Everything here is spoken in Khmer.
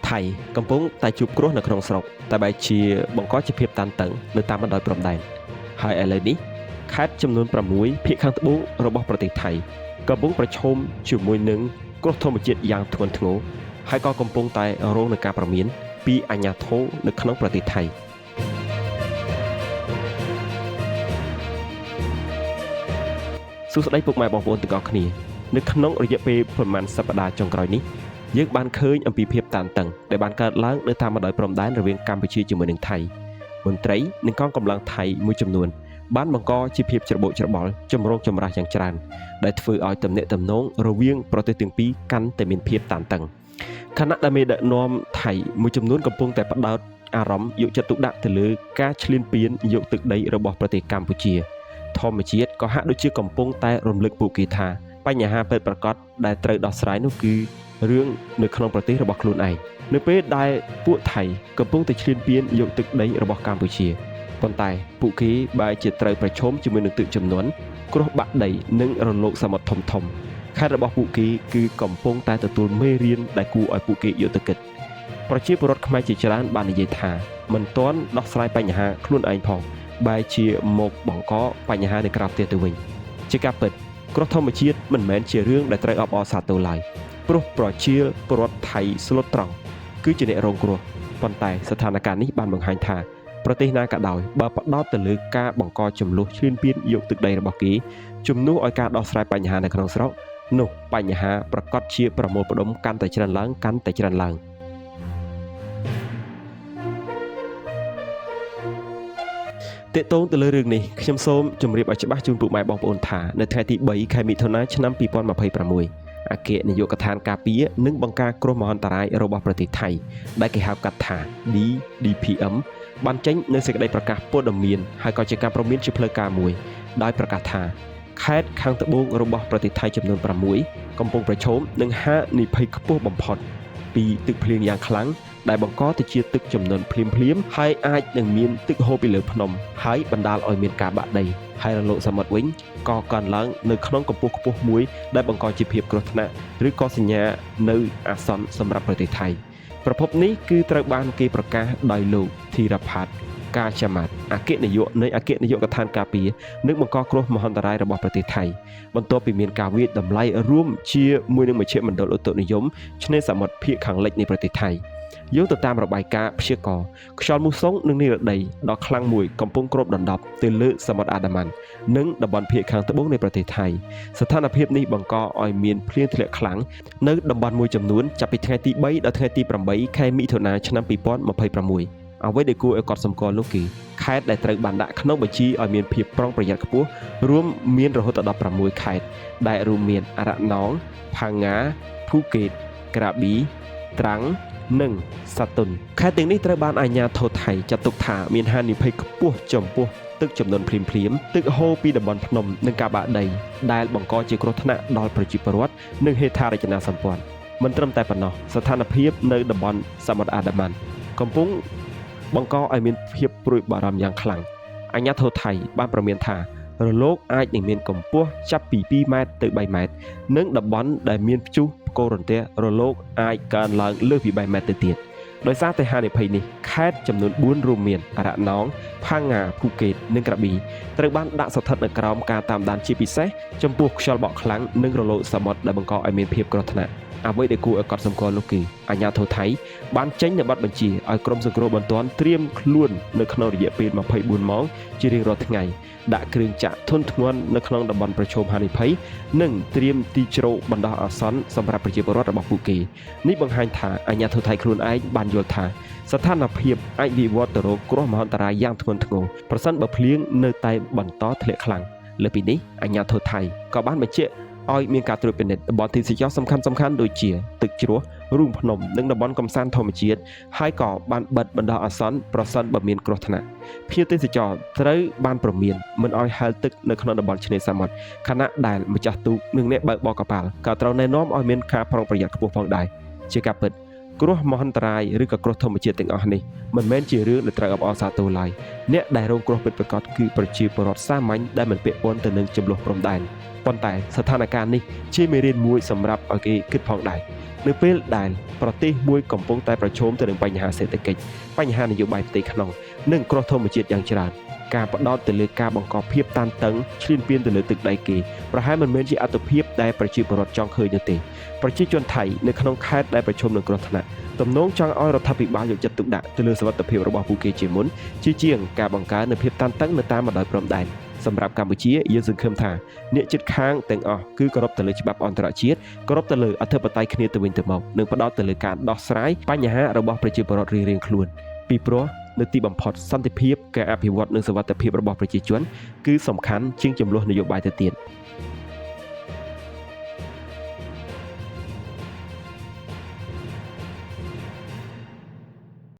ថៃកំពុងតែជួបគ្រោះនៅក្នុងស្រុកតែបែរជាបង្កជាភាពតានតឹងនៅតាមបណ្ដោយព្រំដែនហើយឥឡូវនេះខេត្តចំនួន6ភាគខាងត្បូងរបស់ប្រទេសថៃកំពុងប្រឈមជាមួយនឹងគ្រោះធម្មជាតិយ៉ាងធ្ងន់ធ្ងរហើយក៏កំពុងតែរងនឹងការប្រមានពីអាជ្ញាធរនៅក្នុងប្រទេសថៃសួស្តីពុកម៉ែបងប្អូនទាំងអស់គ្នានៅក្នុងរយៈពេលប្រមាណសប្តាហ៍ចុងក្រោយនេះយើងបានឃើញអំពីភាពតានតឹងដែលបានកើតឡើងនៅតាមបណ្ដោយព្រំដែនរវាងកម្ពុជាជាមួយនឹងថៃមន្ត្រីនិងកងកម្លាំងថៃមួយចំនួនបានបង្កជាភាពច្របូកច្របល់ចម្រូងចម្រាសយ៉ាងច្រើនដែលធ្វើឲ្យទំនាក់ទំនងរវាងប្រទេសទាំងពីរកាន់តែមានភាពតានតឹងខណៈដែលមេដឹកនាំថៃមួយចំនួនកំពុងតែផ្ដោតអារម្មណ៍យកចិត្តទុកដាក់ទៅលើការឈ្លានពានយកទឹកដីរបស់ប្រទេសកម្ពុជាធម្មជាតិក៏ហាក់ដូចជាកំពុងតែរំលឹកពួកគេថាបញ្ហាពិតប្រាកដដែលត្រូវដោះស្រាយនោះគឺរឿងនៅក្នុងប្រទេសរបស់ខ្លួនឯងនៅពេលដែលពួកថៃកំពុងតែឈ្លានពានយកទឹកដីរបស់កម្ពុជាប៉ុន្តែពួកគេបែរជាត្រូវប្រឈមជាមួយនឹងទឹកជំនន់គ្រោះបាក់ដីនិងរលកសមុទ្រធំខេត្តរបស់ពួកគេគឺកំពុងតែទទួលមេរៀនដែលគួរឲ្យពួកគេយកទៅគិតប្រជាពលរដ្ឋខ្មែរជាច្រើនបាននិយាយថាមិនទាន់ដោះស្រាយបញ្ហាខ្លួនឯងផងបែរជាមកបង្កបញ្ហានៅក្រៅផ្ទះទៅវិញជាការពិតគ្រោះធម្មជាតិមិនមែនជារឿងដែលត្រូវអបអរសាទរឡើយព្រោះប្រជាពលរដ្ឋថៃស្លូតត្រង់គឺជាអ្នករងគ្រោះប៉ុន្តែស្ថានភាពនេះបានបង្ហាញថាប្រទេសណាក៏ដោយបើផ្ដោតទៅលើការបង្កចំនួនឈ្លានពានយកទឹកដីរបស់គេជំនួសឲ្យការដោះស្រាយបញ្ហានៅក្នុងស្រុកនោះបញ្ហាប្រកាសជាប្រមូលផ្ដុំកាន់តែច្រើនឡើងទាក់ទងទៅលើរឿងនេះខ្ញុំសូមជម្រាបឲ្យច្បាស់ជូនពុកម៉ែបងប្អូនថានៅថ្ងៃទី3ខែមិថុនាឆ្នាំ2026អគ្គនាយកដ្ឋានការពារនិងបង្ការគ្រោះមហន្តរាយរបស់ប្រទេសថៃដែលគេហៅកាត់ថា DPM បានចេញនូវសេចក្តីប្រកាសព័ត៌មានហើយក៏ជាការព្រមានជាផ្លូវការមួយដោយប្រកាសថាខេត្តខាងត្បូងរបស់ប្រទេសថៃចំនួន6កំពុងប្រឈមនឹងហានិភ័យខ្ពស់បំផុតពីទឹកភ្លៀងយ៉ាងខ្លាំងដែលបង្កទៅជាទឹកជំនន់ភ្លាមហើយអាចនឹងមានទឹកហូរពីលើភ្នំហើយបណ្ដាលឲ្យមានការបាក់ដីហើយរលកសមុទ្រវិញក៏កើនឡើងនៅក្នុងកម្ពស់ខ្ពស់មួយដែលបង្កជាភាពគ្រោះថ្នាក់ឬក៏សញ្ញានៅអាសន្នសម្រាប់ប្រទេសថៃប្រភពនេះគឺត្រូវបានគេប្រកាសដោយលោកធីរផាតការចាំមាត់អគ្គនាយកនៃអគ្គនាយកដ្ឋានការពារនិងបង្កគ្រោះមហន្តរាយរបស់ប្រទេសថៃបន្ទាប់ពីមានការវាយតម្លៃរួមជាមួយនឹងមជ្ឈមណ្ឌលឧតុនិយមឆ្នេរសមុទ្រភាគខាងលិចនៃប្រទេសថៃយោងទៅតាមរបាយការណ៍ព្យាករណ៍ខ្យល់មូសុងនិងនិរដីដ៏ខ្លាំងមួយកំពុងគ្របដណ្ដប់ទៅលើសមុទ្រអាដាម៉ាន់និងតំបន់ភាគខាងត្បូងនៃប្រទេសថៃស្ថានភាពនេះបង្កឲ្យមានភ្លៀងធ្លាក់ខ្លាំងនៅតំបន់មួយចំនួនចាប់ពីថ្ងៃទី3ដល់ថ្ងៃទី8ខែមិថុនាឆ្នាំ2026អ្វីដែលគួរឲ្យកត់សម្គាល់នោះគឺខេត្តដែលត្រូវបានដាក់ក្នុងបញ្ជីឲ្យមានភាពប្រុងប្រយ័ត្នខ្ពស់រួមមានរហូតដល់16ខេត្តដែលរួមមានរណងផាងងាភូកេតក្រាប៊ីត្រាំងនិងសាតុនខេត្តទាំងនេះត្រូវបានអាជ្ញាធរថៃចាត់ទុកថាមានហានិភ័យខ្ពស់ចំពោះទឹកជំនន់ភ្លាមទឹកហូរពីតំបន់ភ្នំនិងការបាក់ដីដែលបង្កជាគ្រោះថ្នាក់ដល់ប្រជាពលរដ្ឋនិងហេដ្ឋារចនាសម្ព័ន្ធមិនត្រឹមតែប៉ុណ្ណោះស្ថានភាពនៅតំបន់សមុទ្រអាដាម៉ាន់កំពុងបង្កឲ្យមានភាពព្រួយបារម្ភយ៉ាងខ្លាំងអាជ្ញាធរថៃបានប្រមានថារលកអាចនឹងមានកម្ពស់ចាប់ពី2ម៉ែត្រទៅ3ម៉ែត្រនិងតំបន់ដែលមានព្យុះផ្គររន្ទះរលកអាចកើនឡើងលើសពី3ម៉ែត្រទៅទៀតដោយសារតែហានិភ័យនេះខេត្តចំនួន4រួមមានរណងផាងងាភូកេតនិងក្រាប៊ីត្រូវបានដាក់ស្ថិតនៅក្រោមការតាមដានជាពិសេសចំពោះខ្យល់បក់ខ្លាំងនិងរលកសមុទ្រដែលបង្កឲ្យមានភាពគ្រោះថ្នាក់អ្វីដែលគួរឲ្យកត់សម្គាល់នោះគឺអាជ្ញាធរថៃបានចេញនូវប័ណ្ណបញ្ជាឲ្យក្រុមសង្គ្រោះបន្ទាន់ត្រៀមខ្លួននៅក្នុងរយៈពេល24ម៉ោងជារៀងរាល់ថ្ងៃដាក់គ្រឿងចាក់ធុនធ្ងន់នៅក្នុងតំបន់ប្រឈមហានិភ័យនិងត្រៀមទីជ្រកបណ្ដោះអាសន្នសម្រាប់ប្រជាពលរដ្ឋរបស់ពួកគេនេះបង្ហាញថាអាជ្ញាធរថៃខ្លួនឯងបានយល់ថាស្ថានភាពអាចវិវត្តទៅរកគ្រោះមហន្តរាយយ៉ាងធ្ងន់ធ្ងរប្រសិនបើភ្លៀងនៅតែបន្តធ្លាក់ខ្លាំងលើពីនេះអាជ្ញាធរថៃក៏បានបញ្ជាក់ឲ្យមានការត្រួតពិនិត្យតំបន់ទេសចរសំខាន់ៗដូចជាទឹកជ្រោះរូងភ្នំនិងតំបន់កំសាន្តធម្មជាតិហើយក៏បានបិទបណ្ដោះអាសន្នប្រសិនបើមានគ្រោះថ្នាក់ភ្ញៀវទេសចរត្រូវបានព្រមានមិនឲ្យហែលទឹកនៅក្នុងតំបន់ឆ្នេរសមុទ្រខណៈដែលម្ចាស់ទូកនិងអ្នកបើកបរកប៉ាល់ក៏ត្រូវណែនាំឲ្យមានការប្រុងប្រយ័ត្នខ្ពស់ផងដែរជាការពិតគ្រោះមហន្តរាយឬក៏គ្រោះធម្មជាតិទាំងអស់នេះមិនមែនជារឿងដែលត្រូវអបអរសាទរឡើយអ្នកដែលរងគ្រោះពិតប្រាកដគឺប្រជាពលរដ្ឋសាមញ្ញដែលមិនពាក់ព័ន្ធទៅនឹងចំនួនព្រំដែន ប៉ុន្តែស្ថានភាពនេះជាមេរៀនមួយសម្រាប់ឲ្យគេគិតផងដែរនៅពេលដែលប្រទេសមួយកំពុងតែប្រឈមទៅនឹងបញ្ហាសេដ្ឋកិច្ចបញ្ហានយោបាយផ្ទៃក្នុងនិងគ្រោះធម្មជាតិយ៉ាងច្រើនការផ្ដោតទៅលើការបង្កភាពតានតឹងឈ្លានពានទៅលើទឹកដីគេប្រហែលមិនមែនជាអត្តភាពដែលប្រជាពលរដ្ឋចង់ឃើញនោះទេប្រជាជនថៃនៅក្នុងខេត្តដែលប្រឈមនឹងគ្រោះថ្នាក់ទំនងចង់ឲ្យរដ្ឋាភិបាលយកចិត្តទុកដាក់ទៅលើសុវត្ថិភាពរបស់ពួកគេជាមុនជាងការបង្កើននូវភាពតានតឹងនៅតាមបណ្ដោយព្រំដែនសម្រាប់កម្ពុជាយើងសង្ឃឹមថាអ្នកជិតខាងទាំងអស់គឺគោរពទៅលើច្បាប់អន្តរជាតិគោរពទៅលើអធិបតេយ្យគ្នាទៅវិញទៅមកនិងផ្ដោតទៅលើការដោះស្រាយបញ្ហារបស់ប្រជាពលរដ្ឋរៀងៗខ្លួនពីព្រោះនៅទីបំផុតសន្តិភាពការអភិវឌ្ឍនិងសុវត្ថិភាពរបស់ប្រជាជនគឺសំខាន់ជាងចំនួននយោបាយទៅទៀត